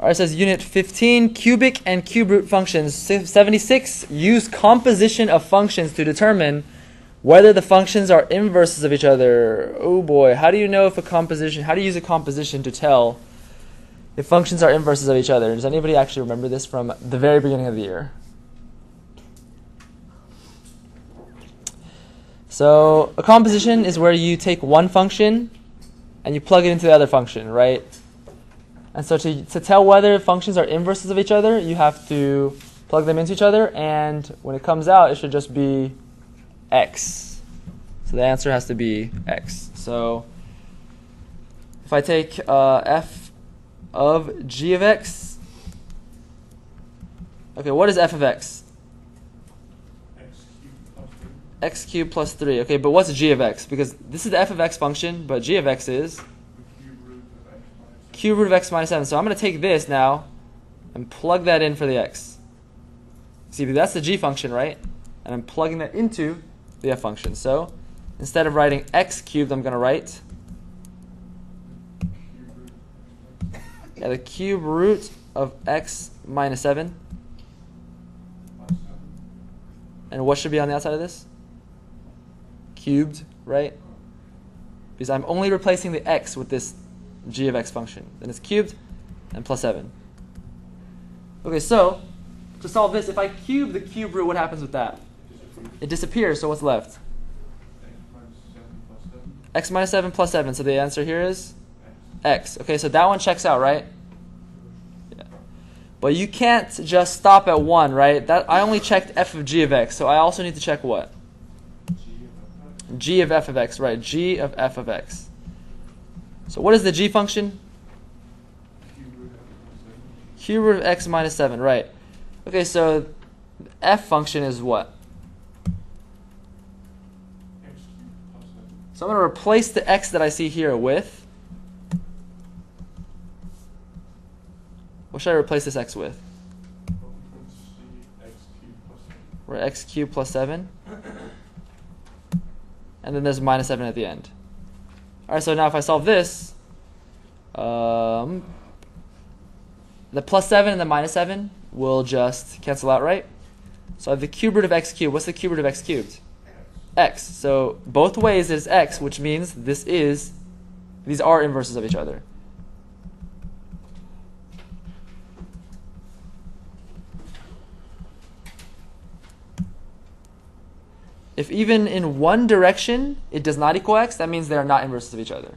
Alright, it says unit 15, cubic and cube root functions. 76, use composition of functions to determine whether the functions are inverses of each other. Oh boy, how do you know if how do you use a composition to tell if functions are inverses of each other? Does anybody actually remember this from the very beginning of the year? So a composition is where you take one function and you plug it into the other function, right? And so to tell whether functions are inverses of each other, you have to plug them into each other, and when it comes out, it should just be x. So the answer has to be x. So if I take f of g of x, okay, what is f of x? X cubed plus 3. Okay, but what's g of x? Because this is the f of x function, but g of x is cube root of x minus 7. So I'm going to take this now and plug that in for the x. See, that's the g function, right? And I'm plugging that into the f function. So instead of writing x cubed, I'm going to write the cube root of x minus 7. And what should be on the outside of this? Cubed, right? Because I'm only replacing the x with this g of x function. Then it's cubed and plus 7. Okay, so to solve this, if I cube the cube root, what happens with that? It disappears, so what's left? X minus 7 plus 7. So the answer here is x. Okay, so that one checks out, right? Yeah. But you can't just stop at 1, right? That I only checked f of g of x, so I also need to check what? G of f of x, right? G of f of x. So what is the g function? Cube root of x minus 7, right? Okay, so the f function is what? So I'm going to replace the x that I see here with, what should I replace this x with? We're x cubed plus 7. And then there's minus 7 at the end. Alright, so now if I solve this, the plus 7 and the minus 7 will just cancel out, right? So I have the cube root of x cubed. What's the cube root of x cubed? X. So both ways is x, which means these are inverses of each other. If even in one direction it does not equal x, that means they are not inverses of each other.